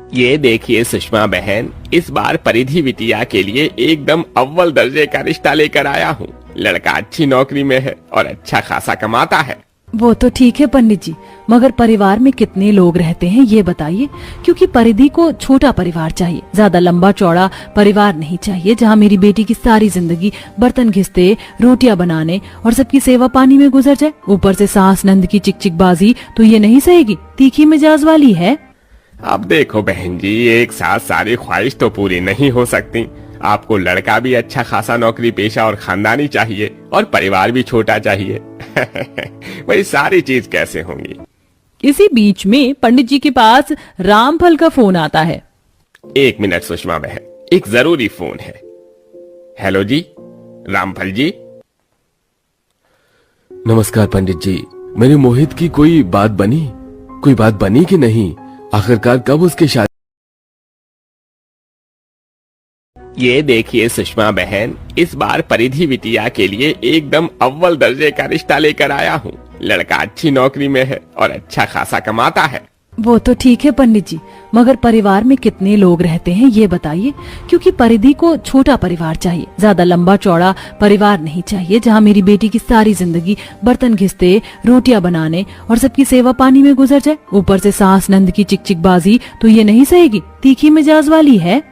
ये देखिए सुषमा बहन, इस बार परिधि बिटिया के लिए एकदम अव्वल दर्जे का रिश्ता लेकर आया हूँ। लड़का अच्छी नौकरी में है और अच्छा खासा कमाता है। वो तो ठीक है पंडित जी, मगर परिवार में कितने लोग रहते हैं ये बताइए, क्योंकि परिधि को छोटा परिवार चाहिए, ज्यादा लंबा चौड़ा परिवार नहीं चाहिए जहाँ मेरी बेटी की सारी जिंदगी बर्तन घिसते, रोटियां बनाने और सबकी सेवा पानी में गुजर जाए। ऊपर से सास नंद की चिकचिकबाजी तो ये नहीं सहेगी, तीखी मिजाज वाली है। अब देखो बहन जी, एक साथ सारी ख्वाहिश तो पूरी नहीं हो सकती। आपको लड़का भी अच्छा खासा नौकरी पेशा और खानदानी चाहिए और परिवार भी छोटा चाहिए। वही सारी चीज कैसे होंगी। इसी बीच में पंडित जी के पास रामफल का फोन आता है। 1 मिनट सुषमा बहन, एक जरूरी फोन है। हेलो जी, रामफल जी। नमस्कार पंडित जी, मेरे मोहित की कोई बात बनी कि नहीं? आखिरकार कब उसकी शादी? ये देखिए सुषमा बहन, इस बार परिधि बिटिया के लिए एकदम अव्वल दर्जे का रिश्ता लेकर आया हूँ। लड़का अच्छी नौकरी में है और अच्छा खासा कमाता है। वो तो ठीक है पंडित जी, मगर परिवार में कितने लोग रहते हैं ये बताइए, क्योंकि परिधि को छोटा परिवार चाहिए, ज्यादा लंबा चौड़ा परिवार नहीं चाहिए जहाँ मेरी बेटी की सारी जिंदगी बर्तन घिसते, रोटियां बनाने और सबकी सेवा पानी में गुजर जाए। ऊपर से सास नंद की चिकचिकबाजी तो ये नहीं सहेगी, तीखी मिजाज वाली है।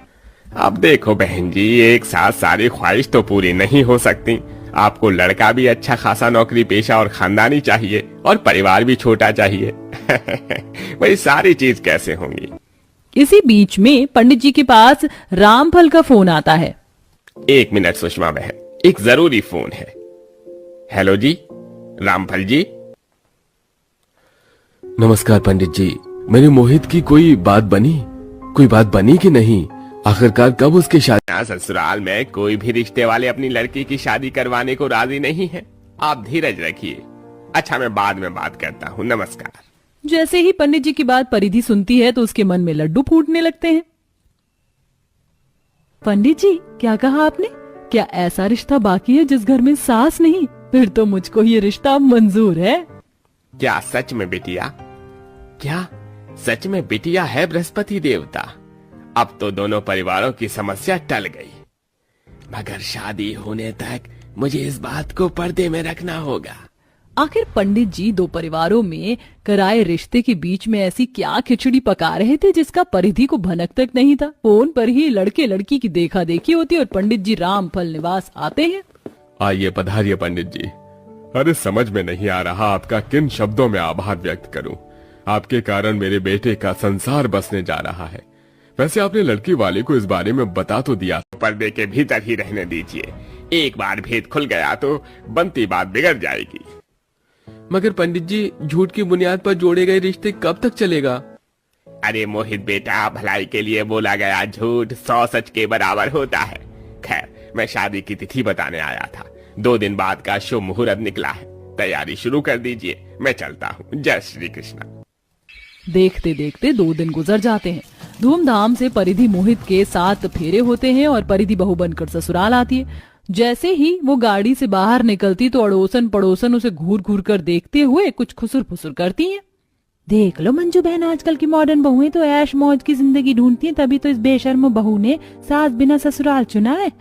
अब देखो बहन जी, एक साथ सारी ख्वाहिश तो पूरी नहीं हो सकती। आपको लड़का भी अच्छा खासा नौकरी पेशा और खानदानी चाहिए और परिवार भी छोटा चाहिए। वही सारी चीज कैसे होंगी। इसी बीच में पंडित जी के पास रामफल का फोन आता है। 1 मिनट सुषमा बहन, एक जरूरी फोन है। हेलो जी, रामफल जी। नमस्कार पंडित जी, मेरे मोहित की कोई बात बनी कि नहीं? आखिरकार कब उसकी शादी? ससुराल में कोई भी रिश्ते वाले अपनी लड़की की शादी करवाने को राजी नहीं है। आप धीरज रखिए। अच्छा, मैं बाद में बात करता हूँ। नमस्कार। जैसे ही पंडित जी की बात परिधि सुनती है तो उसके मन में लड्डू फूटने लगते हैं। पंडित जी, क्या कहा आपने? क्या ऐसा रिश्ता बाकी है जिस घर में सास नहीं? फिर तो मुझको ये रिश्ता मंजूर है। क्या सच में बिटिया? क्या सच में बिटिया है बृहस्पति देवता? अब तो दोनों परिवारों की समस्या टल गई, मगर शादी होने तक मुझे इस बात को पर्दे में रखना होगा। आखिर पंडित जी दो परिवारों में कराए रिश्ते के बीच में ऐसी क्या खिचड़ी पका रहे थे जिसका परिधि को भनक तक नहीं था। फोन पर ही लड़के लड़की की देखा देखी होती और पंडित जी रामफल निवास आते हैं। आइए, पधारिए पंडित जी। अरे समझ में नहीं आ रहा आपका किन शब्दों में आभार व्यक्त करूं। आपके कारण मेरे बेटे का संसार बसने जा रहा है। वैसे आपने लड़की वाले को इस बारे में बता तो दिया। पर्दे के भीतर ही रहने दीजिए। एक बार भेद खुल गया तो बनती बात बिगड़ जाएगी। मगर पंडित जी, झूठ की बुनियाद पर जोड़े गए रिश्ते कब तक चलेगा? अरे मोहित बेटा, भलाई के लिए बोला गया झूठ 100 सच के बराबर होता है। खैर, मैं शादी की तिथि बताने आया था। 2 दिन बाद का शुभ मुहूर्त निकला है। तैयारी शुरू कर दीजिए, मैं चलता हूँ। जय श्री कृष्ण। देखते देखते 2 दिन गुजर जाते हैं। धूमधाम से परिधि मोहित के 7 फेरे होते हैं और परिधि बहू बनकर ससुराल आती है। जैसे ही वो गाड़ी से बाहर निकलती तो अड़ोसन पड़ोसन उसे घूर घूर कर देखते हुए कुछ खुसुर फुसुर करती हैं। देख लो मंजू बहन, आजकल की मॉडर्न बहुएं तो ऐश मौज की जिंदगी ढूंढती हैं, तभी तो इस बेशर्म बहू ने सास बिना ससुराल चुना है।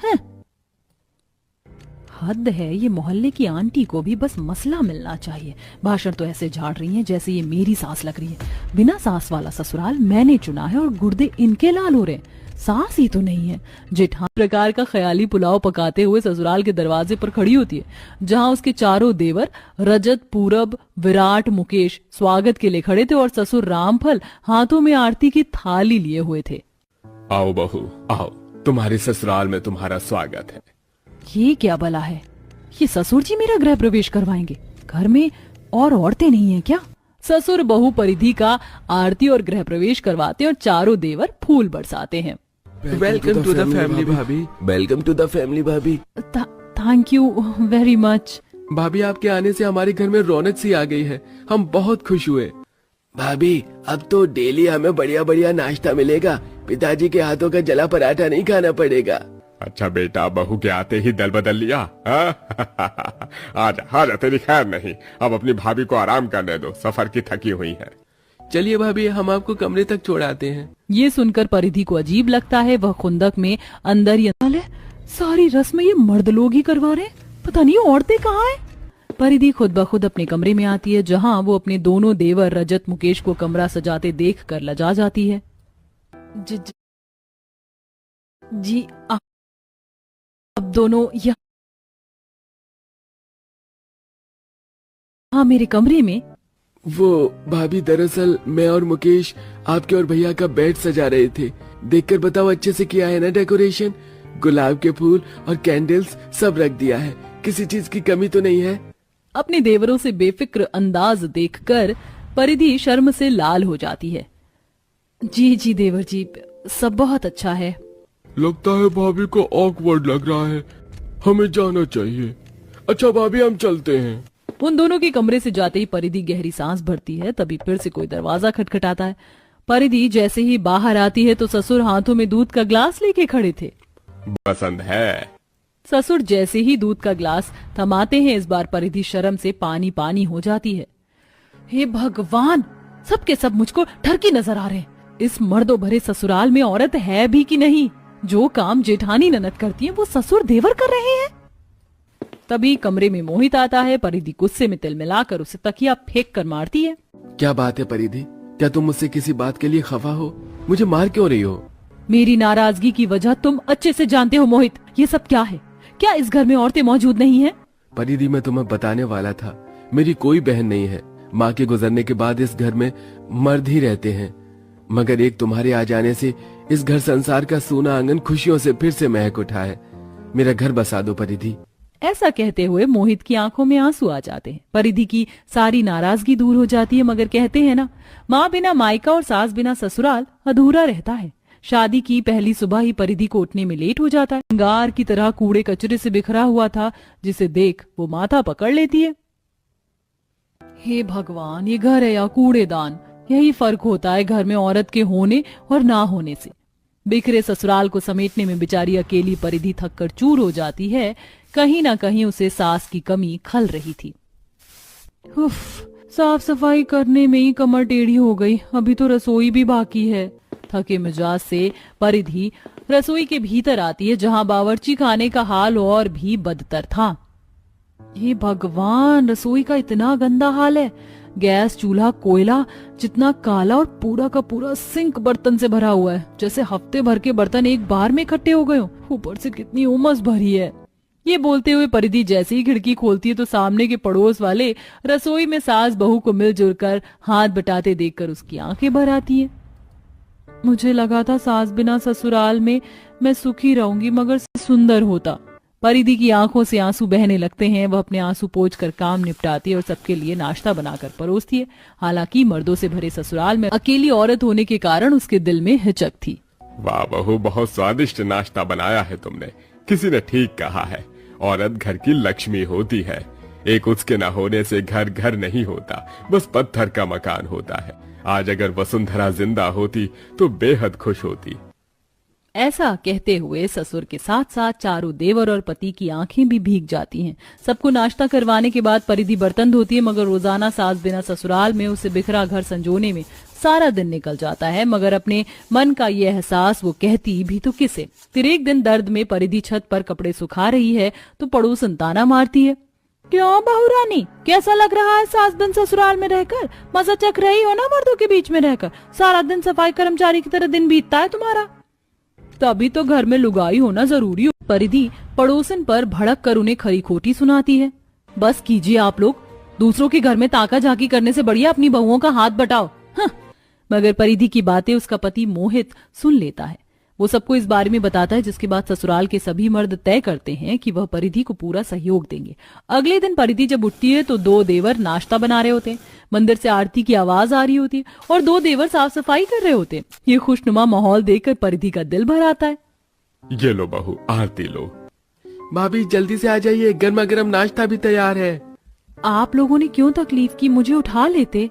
हद है, ये मोहल्ले की आंटी को भी बस मसला मिलना चाहिए। भाषण तो ऐसे झाड़ रही हैं जैसे ये मेरी सास लग रही है। बिना सास वाला ससुराल मैंने चुना है और गुर्दे इनके लाल हो रहे हैं। सास ही तो नहीं है। जेठान प्रकार का ख्याली पुलाव पकाते हुए ससुराल के दरवाजे पर खड़ी होती है, जहां उसके चारों देवर रजत, पूरब, विराट, मुकेश स्वागत के लिए खड़े थे और ससुर रामफल हाथों में आरती की थाली लिए हुए थे। आओ बहू, आओ, तुम्हारे ससुराल में तुम्हारा स्वागत है। ये क्या भला है? ये ससुर जी मेरा गृह प्रवेश करवाएंगे? घर में और औरतें नहीं है क्या? ससुर बहू परिधि का आरती और गृह प्रवेश करवाते और चारों देवर फूल बरसाते हैं। वेलकम टू द फैमिली भाभी। वेलकम टू द फैमिली भाभी। Thank you very much. भाभी, आपके आने से हमारे घर में रौनक सी आ गई है। हम बहुत खुश हुए। भाभी, अब तो डेली हमें बढ़िया बढ़िया नाश्ता मिलेगा। पिताजी के हाथों का जला पराठा नहीं खाना पड़ेगा। अच्छा बेटा, बहू के आते ही दल बदल लिया। आजा आजा, तेरी खैर नहीं। अब अपनी भाभी को आराम करने दो, सफर की थकी हुई है। चलिए भाभी, हम आपको कमरे तक छोड़ाते हैं। ये सुनकर परिधि को अजीब लगता है। वह खुंदक में अंदर ही अंदर सारी रस्म ये मर्द लोग ही करवा रहे हैं, पता नहीं औरतें कहाँ हैं। परिधि खुद ब खुद अपने कमरे में आती है, जहां वो अपने दोनों देवर रजत मुकेश को कमरा सजाते देखकर लजा जाती है। जी अब दोनों यहाँ मेरे कमरे में। वो भाभी, दरअसल मैं और मुकेश आपके और भैया का बेड सजा रहे थे। देखकर बताओ, अच्छे से किया है ना डेकोरेशन? गुलाब के फूल और कैंडल्स सब रख दिया है, किसी चीज की कमी तो नहीं है? अपने देवरों से बेफिक्र अंदाज देखकर परिधि शर्म से लाल हो जाती है। जी जी देवर जी, सब बहुत अच्छा है। लगता है भाभी को ऑकवर्ड लग रहा है, हमें जाना चाहिए। अच्छा भाभी, हम चलते हैं। उन दोनों के कमरे से जाते ही परिधि गहरी सांस भरती है। तभी फिर से कोई दरवाजा खटखटाता है। परिधि जैसे ही बाहर आती है तो ससुर हाथों में दूध का ग्लास लेके खड़े थे। पसंद है। ससुर जैसे ही दूध का ग्लास थमाते हैं, इस बार परिधि शर्म से पानी पानी हो जाती है। हे भगवान, सबके सब मुझको ठरकी नजर आ रहे हैं। इस मर्दों भरे ससुराल में औरत है भी कि नहीं? जो काम जेठानी ननद करती है वो ससुर देवर कर रहे हैं। तभी कमरे में मोहित आता है। परिधि गुस्से में तिल मिलाकर उसे तकिया फेंक कर मारती है। क्या बात है परिधि, क्या तुम मुझसे किसी बात के लिए खफा हो? मुझे मार क्यों रही हो? मेरी नाराजगी की वजह तुम अच्छे से जानते हो मोहित। ये सब क्या है? क्या इस घर में औरतें मौजूद नहीं हैं? परिधि, मैं तुम्हें बताने वाला था, मेरी कोई बहन नहीं है। माँ के गुजरने के बाद इस घर में मर्द ही रहते हैं, मगर एक तुम्हारे आ जाने से इस घर संसार का सूना आंगन खुशियों से फिर से महक उठा है। मेरा घर बसा दो परिधि। ऐसा कहते हुए मोहित की आंखों में आंसू आ जाते हैं। परिधि की सारी नाराजगी दूर हो जाती है, मगर कहते हैं ना, माँ बिना मायका और सास बिना ससुराल अधूरा रहता है। शादी की पहली सुबह ही परिधि को उठने में लेट हो जाता है। अंगार की तरह कूड़े कचरे से बिखरा हुआ था, जिसे देख वो माथा पकड़ लेती है। हे भगवान, ये घर है या कूड़ेदान? यही फर्क होता है घर में औरत के होने और ना होने से। बिखरे ससुराल को समेटने में बेचारी अकेली परिधि थककर चूर हो जाती है। कहीं ना कहीं उसे सास की कमी खल रही थी। उफ, साफ सफाई करने में ही कमर टेढ़ी हो गई, अभी तो रसोई भी बाकी है। थके मिजाज से परिधि रसोई के भीतर आती है, जहां बावर्ची खाने का हाल और भी बदतर था। हे भगवान, रसोई का इतना गंदा हाल है। गैस चूल्हा कोयला जितना काला और पूरा का पूरा सिंक बर्तन से भरा हुआ है, जैसे हफ्ते भर के बर्तन एक बार में इकट्ठे हो गए हो। ऊपर से कितनी उमस भरी है। ये बोलते हुए परिधि जैसे ही खिड़की खोलती है तो सामने के पड़ोस वाले रसोई में सास बहू को मिलजुल कर हाथ बटाते देखकर उसकी आंखें भर आती हैं। मुझे लगा था सास बिना ससुराल में मैं सुखी रहूंगी, मगर सुंदर होता। परिधि की आंखों से आंसू बहने लगते हैं। वह अपने आंसू पोंछ कर काम निपटाती है और सबके लिए नाश्ता बनाकर परोसती है। हालांकि मर्दों से भरे ससुराल में अकेली औरत होने के कारण उसके दिल में हिचक थी। वाह बहू, बहुत स्वादिष्ट नाश्ता बनाया है तुमने। किसी ने ठीक कहा है, औरत घर की लक्ष्मी होती है। एक उसके न होने से घर घर नहीं होता, बस पत्थर का मकान होता है। आज अगर वसुंधरा जिंदा होती तो बेहद खुश होती। ऐसा कहते हुए ससुर के साथ साथ चारों देवर और पति की आंखें भी भीग जाती हैं। सबको नाश्ता करवाने के बाद परिधि बर्तन धोती है, मगर रोजाना सास बिना ससुराल में उसे बिखरा घर संजोने में सारा दिन निकल जाता है। मगर अपने मन का ये एहसास वो कहती भी तो किसे। फिर एक दिन दर्द में परिधि छत पर कपड़े सुखा रही है तो पड़ोसन ताना मारती है। क्यों बहू रानी, कैसा लग रहा है सास दिन ससुराल में रहकर? मजा चख रही हो ना मर्दों के बीच में रहकर? सारा दिन सफाई कर्मचारी की तरह दिन बीतता है तुम्हारा। तभी तो घर में लुगाई होना जरूरी हो। परिधि पड़ोसन पर भड़क कर उन्हें खरी खोटी सुनाती है। बस कीजिए आप लोग, दूसरों के घर में ताका झाकी करने से बढ़िया अपनी बहुओं का हाथ बटाओ। मगर परिधि की बातें उसका पति मोहित सुन लेता है। वो सबको इस बारे में बताता है, जिसके बाद ससुराल के सभी मर्द तय करते हैं कि वह परिधि को पूरा सहयोग देंगे। अगले दिन परिधि जब उठती है तो दो देवर नाश्ता बना रहे होते हैं, मंदिर से आरती की आवाज आ रही होती है और दो देवर साफ सफाई कर रहे होते हैं। ये खुशनुमा माहौल देखकर परिधि का दिल भर आता है। ये लो बहू, आरती लो। भाभी जल्दी से आ जाइए, गर्मा गर्म नाश्ता भी तैयार है। आप लोगों ने क्यों तकलीफ की, मुझे उठा लेते।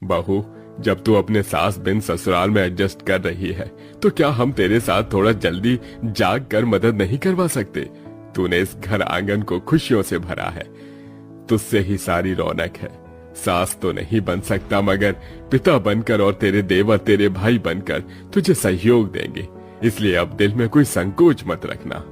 बहू, जब तू अपने सास बिन ससुराल में एडजस्ट कर रही है तो क्या हम तेरे साथ थोड़ा जल्दी जाग कर मदद नहीं करवा सकते? तूने इस घर आंगन को खुशियों से भरा है, तुझसे ही सारी रौनक है। सास तो नहीं बन सकता, मगर पिता बनकर और तेरे देवर तेरे भाई बनकर तुझे सहयोग देंगे, इसलिए अब दिल में कोई संकोच मत रखना।